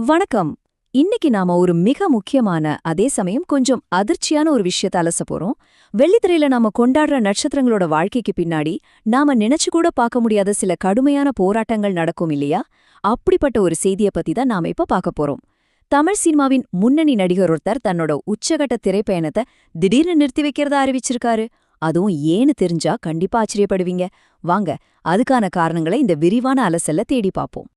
வணக்கம். இன்னைக்கு நாம ஒரு மிக முக்கியமான அதே சமயம் கொஞ்சம் அதிர்ச்சியான ஒரு விஷயத்த அலச போறோம். வெள்ளித்திரையில நாம கொண்டாடுற நட்சத்திரங்களோட வாழ்க்கைக்கு பின்னாடி நாம நினைச்சு கூட பார்க்க முடியாத சில கடுமையான போராட்டங்கள் நடக்கும் இல்லையா? அப்படிப்பட்ட ஒரு செய்திய பத்தி தான் நாம இப்ப பார்க்க போறோம். தமிழ் சினிமாவின் முன்னணி நடிகர் ஒருத்தர் தன்னோட உச்சகட்ட திரைப்பயணத்தை திடீர்னு நிறுத்தி வைக்கிறதா அறிவிச்சிருக்காரு. அதுவும் ஏன்னு தெரிஞ்சா கண்டிப்பா ஆச்சரியப்படுவீங்க. வாங்க, அதுக்கான காரணங்களை இந்த விரிவான அலசல்ல தேடி பார்ப்போம்.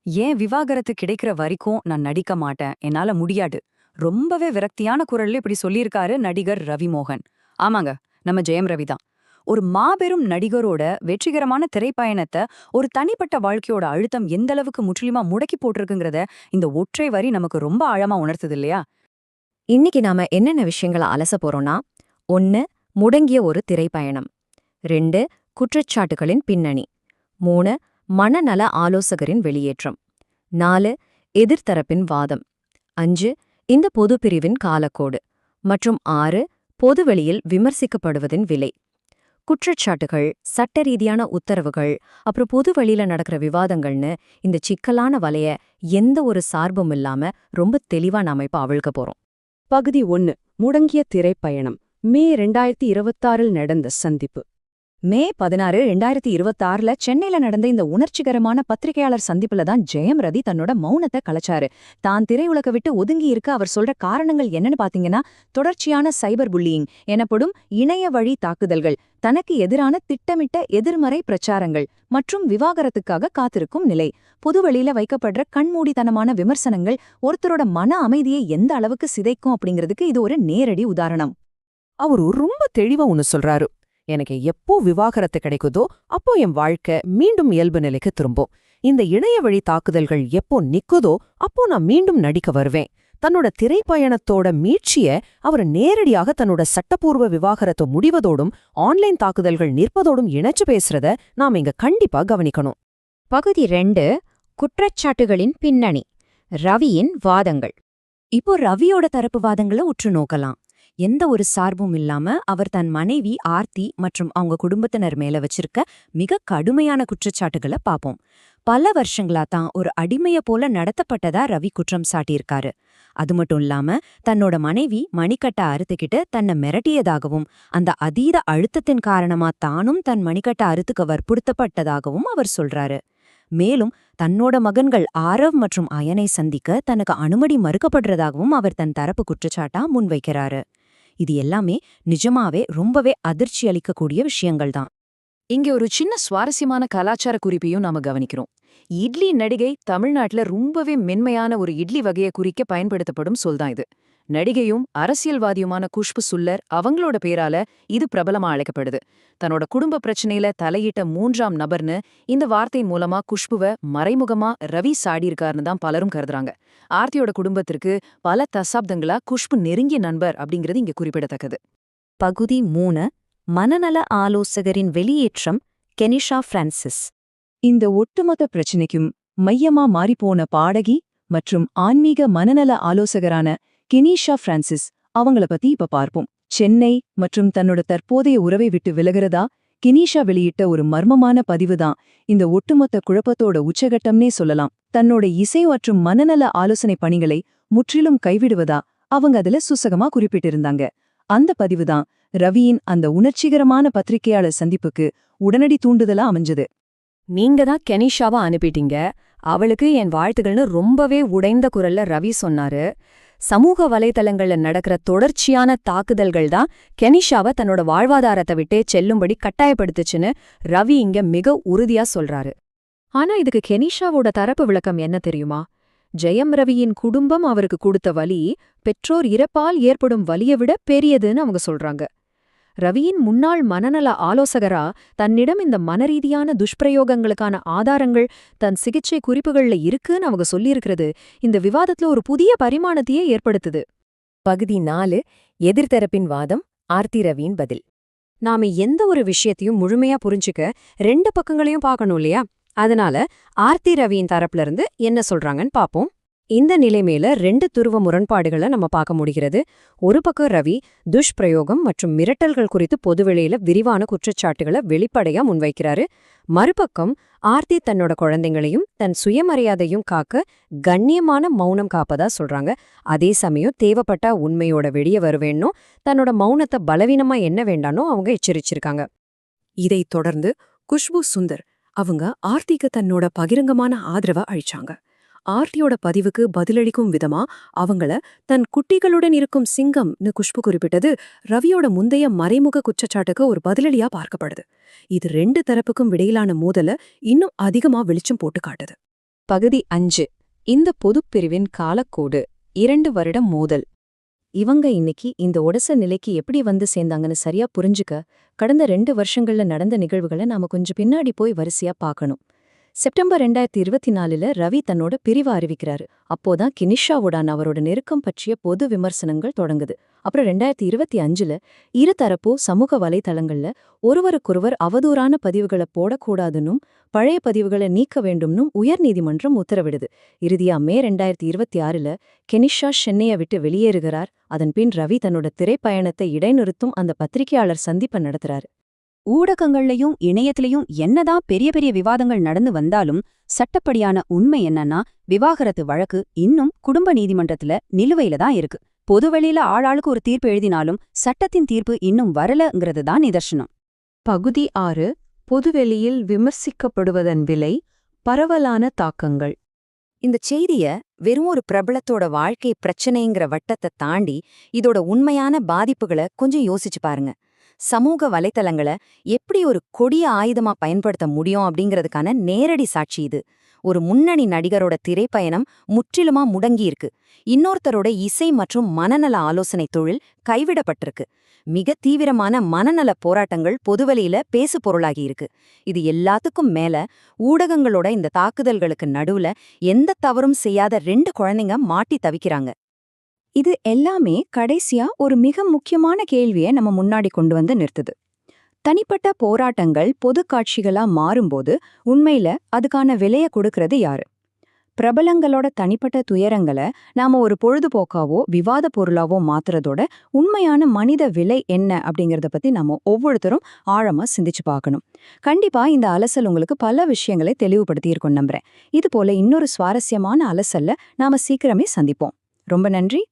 ஏன் விவாகரத்து கிடைக்கிற வரைக்கும் நான் நடிக்க மாட்டேன், என்னால முடியாது. ரொம்பவே விரக்தியான குரல்ல இப்படி சொல்லியிருக்காரு நடிகர் ரவி மோகன். ஆமாங்க, நம்ம ஜெயம் ரவி தான். ஒரு மாபெரும் நடிகரோட வெற்றிகரமான திரைப்பயணத்தை ஒரு தனிப்பட்ட வாழ்க்கையோட அழுத்தம் எந்த அளவுக்கு முற்றிலுமா முடக்கி போட்டிருக்குங்கிறத இந்த ஒற்றை வரி நமக்கு ரொம்ப ஆழமா உணர்த்துது இல்லையா? இன்னைக்கு நாம என்னென்ன விஷயங்களை அலச போறோம்னா, 1. முடங்கிய ஒரு திரைப்பயணம். 2. குற்றச்சாட்டுகளின் பின்னணி. 3. மனநல ஆலோசகரின் வெளியேற்றம். 4. எதிர்த்தரப்பின் வாதம். 5. இந்த பொதுப்பிரிவின் காலக்கோடு. மற்றும் 6. பொதுவெளியில் விமர்சிக்கப்படுவதின் விலை. குற்றச்சாட்டுகள், சட்ட ரீதியான உத்தரவுகள், அப்புறம் பொதுவெளியில நடக்கிற விவாதங்கள்னு இந்த சிக்கலான வலைய எந்த ஒரு சார்பும் இல்லாம ரொம்ப தெளிவா நாம இப்ப அவிழ்க்க போறோம். பகுதி 1. முடங்கிய திரைப்பயணம். மே 2026 நடந்த சந்திப்பு. மே 16, 2026 சென்னையில நடந்த இந்த உணர்ச்சிகரமான பத்திரிகையாளர் சந்திப்புல தான் ஜெயம் ரவி தன்னோட மௌனத்தை கலைச்சாரு. தான் திரையுலக விட்டு ஒதுங்கி இருக்க அவர் சொல்ற காரணங்கள் என்னன்னு பாத்தீங்கன்னா, தொடர்ச்சியான சைபர் புல்லியிங் எனப்படும் இணைய வழி தாக்குதல்கள், தனக்கு எதிரான திட்டமிட்ட எதிர்மறை பிரச்சாரங்கள் மற்றும் விவாகரத்துக்காக காத்திருக்கும் நிலை, பொதுவெளியில வைக்கப்படுற கண்மூடித்தனமான விமர்சனங்கள் ஒருத்தரோட மன அமைதியை எந்த அளவுக்கு சிதைக்கும் அப்படிங்கிறதுக்கு இது ஒரு நேரடி உதாரணம். அவரு ரொம்ப தெளிவா ஒன்னு சொல்றாரு. எனக்கு எப்போ விவாகரத்து கிடைக்குதோ அப்போ என் வாழ்க்கை மீண்டும் இயல்பு நிலைக்கு திரும்பும். இந்த இணைய வழி தாக்குதல்கள் எப்போ நிக்குதோ அப்போ நான் மீண்டும் நடிக்க வருவேன். தன்னோட திரைப்பயணத்தோட மீட்சிய அவர் நேரடியாக தன்னோட சட்டப்பூர்வ விவாகரத்து முடிவதோடும் ஆன்லைன் தாக்குதல்கள் நிற்பதோடும் இணைச்சு பேசுறத நாம இங்க கண்டிப்பா கவனிக்கணும். பகுதி 2. குற்றச்சாட்டுகளின் பின்னணி. ரவியின் வாதங்கள். இப்போ ரவியோட தரப்பு வாதங்களை உற்று நோக்கலாம். எந்த ஒரு சார்பும் இல்லாம அவர் தன் மனைவி ஆர்த்தி மற்றும் அவங்க குடும்பத்தினர் மேல வச்சிருக்க மிக கடுமையான குற்றச்சாட்டுகளை பாப்போம். பல வருஷங்களா தான் ஒரு அடிமைய போல நடத்தப்பட்டதா ரவி குற்றம் சாட்டியிருக்காரு. அது மட்டும் இல்லாம தன்னோட மனைவி மணிக்கட்டை அறுத்துக்கிட்டு தன்னை மிரட்டியதாகவும், அந்த அதீத அழுத்தத்தின் காரணமா தானும் தன் மணிக்கட்டை அறுத்துக்க வற்புறுத்தப்பட்டதாகவும் அவர் சொல்றாரு. மேலும் தன்னோட மகன்கள் ஆரவ் மற்றும் அயனை சந்திக்க தனக்கு அனுமதி மறுக்கப்படுறதாகவும் அவர் தன் தரப்பு குற்றச்சாட்டா முன்வைக்கிறாரு. இது எல்லாமே நிஜமாவே ரொம்பவே அதிர்ச்சி அளிக்கக்கூடிய விஷயங்கள் தான். இங்க ஒரு சின்ன சுவாரஸ்யமான கலாச்சார குறிப்பையும் நாம கவனிக்கிறோம். இட்லி நடிகை தமிழ்நாட்டுல ரொம்பவே மென்மையான ஒரு இட்லி வகையை குறிக்க பயன்படுத்தப்படும் சொல்தான் இது. நடிகையும் அரசியல்வாதியுமான குஷ்பு சுல்லர் அவங்களோட பேரால இது பிரபலமா அழைக்கப்படுது. தன்னோட குடும்ப பிரச்சனையில தலையிட்ட 3ஆம் நபர்னு இந்த வார்த்தையின் மூலமா குஷ்புவ மறைமுகமா ரவி சாடியிருக்காருன்னு தான் பலரும் கருதுறாங்க. ஆர்த்தியோட குடும்பத்திற்கு பல தசாப்தங்களா குஷ்பு நெருங்கிய நண்பர் அப்படிங்கிறது இங்க குறிப்பிடத்தக்கது. பகுதி 3. மனநல ஆலோசகரின் வெளியேற்றம். Kenisha Francis. இந்த ஒட்டுமொத்த பிரச்சனைக்கும் மையமா மாறிப்போன பாடகி மற்றும் ஆன்மீக மனநல ஆலோசகரான கெனிஷா பிரான்சிஸ் அவங்கள பத்தி இப்ப பார்ப்போம். சென்னை மற்றும் தன்னோட தற்போதைய உறவை விட்டு விலகிறதா கெனிஷா வெளியிட்ட ஒரு மர்மமான பதிவுதான் இந்த ஒட்டுமொத்த குழப்பத்தோட உச்சகட்டம்னே சொல்லலாம். தன்னோட இசை மற்றும் மனநல ஆலோசனை பணிகளை முற்றிலும் கைவிடுவதா அவங்க அதுல சுசகமா குறிப்பிட்டிருந்தாங்க. அந்த பதிவுதான் ரவியின் அந்த உணர்ச்சிகரமான பத்திரிகையாளர் சந்திப்புக்கு உடனடி தூண்டுதலா அமைஞ்சது. நீங்க தான் கெனிஷாவை அனுப்பிட்டீங்க, அவளுக்கு என் வாழ்த்துகள்னு ரொம்பவே உடைந்த குரல்ல ரவி சொன்னாரு. சமூக வலைதளங்கள்ல நடக்கிற தொடர்ச்சியான தாக்குதல்கள் தான் கெனிஷாவை தன்னோட வாழ்வாதாரத்தை விட்டே செல்லும்படி கட்டாயப்படுத்துச்சுன்னு ரவி இங்க மிக உறுதியா சொல்றாரு. ஆனா இதுக்கு கெனிஷாவோட தரப்பு விளக்கம் என்ன தெரியுமா? ஜெயம் ரவியின் குடும்பம் அவருக்கு கொடுத்த வலி பெற்றோர் இறப்பால் ஏற்படும் வலியை விட பெரியதுன்னு அவங்க சொல்றாங்க. ரவியின் முன்னாள் மனநல ஆலோசகரா தன்னிடம் இந்த மனரீதியான துஷ்பிரயோகங்களுக்கான ஆதாரங்கள் தன் சிகிச்சை குறிப்புகள்ல இருக்குன்னு அவங்க சொல்லியிருக்கிறது இந்த விவாதத்துல ஒரு புதிய பரிமாணத்தையே ஏற்படுத்துது. பகுதி 4. எதிர்த்தரப்பின் வாதம். ஆர்த்தி ரவியின் பதில். நாம எந்த ஒரு விஷயத்தையும் முழுமையா புரிஞ்சுக்க 2 பக்கங்களையும் பார்க்கணும் இல்லையா? அதனால ஆர்த்தி ரவியின் தரப்புல இருந்து என்ன சொல்றாங்கன்னு பாப்போம். இந்த நிலைமையில 2 துருவ முரண்பாடுகளை நம்ம பார்க்க முடிகிறது. ஒரு பக்கம் ரவி துஷ்பிரயோகம் மற்றும் மிரட்டல்கள் குறித்து பொதுவெளியில விரிவான குற்றச்சாட்டுகளை வெளிப்படையா முன்வைக்கிறாரு. மறுபக்கம் ஆர்த்தி தன்னோட குழந்தைங்களையும் தன் சுயமரியாதையும் காக்க கண்ணியமான மௌனம் காப்பதா சொல்றாங்க. அதே சமயம் தேவைப்பட்டா உண்மையோட வெளியே வருவேன்னும் தன்னோட மௌனத்தை பலவீனமா என்ன வேண்டானோ அவங்க எச்சரிச்சிருக்காங்க. இதைத் தொடர்ந்து குஷ்பு சுந்தர் அவங்க ஆர்த்திக்கு தன்னோட பகிரங்கமான ஆதரவை அழிச்சாங்க. ஆர்த்தியோட பதிவுக்கு பதிலளிக்கும் விதமா அவங்கள தன் குட்டிகளுடன் இருக்கும் சிங்கம்னு குஷ்பு குறிப்பிட்டது ரவியோட முந்தைய மறைமுக குற்றச்சாட்டுக்கு ஒரு பதிலளியா பார்க்கப்படுது. இது 2 தரப்புக்கும் இடையிலான மோதல இன்னும் அதிகமா வெளிச்சம் போட்டு காட்டுது. பகுதி 5. இந்த பொதுப்பிரிவின் காலக்கோடு 2 வருடம் மோதல். இவங்க இன்னைக்கு இந்த ஒடச நிலைக்கு எப்படி வந்து சேர்ந்தாங்கன்னு சரியா புரிஞ்சுக்க கடந்த 2 வருஷங்கள்ல நடந்த நிகழ்வுகளை நாம கொஞ்சம் பின்னாடி போய் வரிசையா பார்க்கணும். செப்டம்பர் 2024ல ரவி தன்னோட பிரிவை அறிவிக்கிறாரு. அப்போதான் கினிஷாவுடன் அவரோட நெருக்கம் பற்றிய பொது விமர்சனங்கள் தொடங்குது. அப்புறம் 2025ல இருதரப்போ சமூக வலைதளங்கள்ல ஒருவருக்கொருவர் அவதூறான பதிவுகளை போடக்கூடாதுன்னும் பழைய பதிவுகளை நீக்க வேண்டும்னும் உயர்நீதிமன்றம் உத்தரவிடுது. இறுதியா மே 2026ல கெனிஷா சென்னையை விட்டு வெளியேறுகிறார். அதன்பின் ரவி தன்னோட திரைப்பயணத்தை இடைநிறுத்தும் அந்த பத்திரிகையாளர் சந்திப்பை நடத்துறாரு. ஊடகங்கள்லயும் இணையத்திலையும் என்னதான் பெரிய பெரிய விவாதங்கள் நடந்து வந்தாலும் சட்டப்படியான உண்மை என்னன்னா விவாகரத்து வழக்கு இன்னும் குடும்ப நீதிமன்றத்துல நிலுவையில தான் இருக்கு. பொதுவெளியில ஆளாளுக்கு ஒரு தீர்ப்பு எழுதினாலும் சட்டத்தின் தீர்ப்பு இன்னும் வரலங்கிறது தான் நிதர்சனம். பகுதி 6. பொதுவெளியில் விமர்சிக்கப்படுவதன் விலை, பரவலான தாக்கங்கள். இந்த செய்திய வெறும் ஒரு பிரபலத்தோட வாழ்க்கை பிரச்சனைங்கிற வட்டத்தை தாண்டி இதோட உண்மையான பாதிப்புகளை கொஞ்சம் யோசிச்சு பாருங்க. சமூக வலைத்தளங்களை எப்படி ஒரு கொடிய ஆயுதமா பயன்படுத்த முடியும் அப்படிங்கிறதுக்கான நேரடி சாட்சி இது. ஒரு முன்னணி நடிகரோட திரைப்பயணம் முற்றிலுமா முடங்கியிருக்கு. இன்னொருத்தரோட இசை மற்றும் மனநல ஆலோசனை தொழில் கைவிடப்பட்டிருக்கு. மிக தீவிரமான மனநல போராட்டங்கள் பொதுவெளியில பேசு பொருளாகியிருக்கு. இது எல்லாத்துக்கும் மேல ஊடகங்களோட இந்த தாக்குதல்களுக்கு நடுவுல எந்த தவறும் செய்யாத 2 குழந்தைங்க மாட்டி தவிக்கிறாங்க. இது எல்லாமே கடைசியா ஒரு மிக முக்கியமான கேள்வியை நம்ம முன்னாடி கொண்டு வந்து நிறுத்துது. தனிப்பட்ட போராட்டங்கள் பொது காட்சிகளா மாறும்போது உண்மையில அதுக்கான விலைய கொடுக்கறது யாரு? பிரபலங்களோட தனிப்பட்ட துயரங்களை நாம ஒரு பொழுதுபோக்காவோ விவாத பொருளாவோ மாத்துறதோட உண்மையான மனித விலை என்ன அப்படிங்கறத பத்தி நம்ம ஒவ்வொருத்தரும் ஆழமா சிந்திச்சு பார்க்கணும். கண்டிப்பா இந்த அலசல் உங்களுக்கு பல விஷயங்களை தெளிவுபடுத்தி இருக்கும் நம்புறேன். இது போல இன்னொரு சுவாரஸ்யமான அலசல்ல நாம சீக்கிரமே சந்திப்போம். ரொம்ப நன்றி.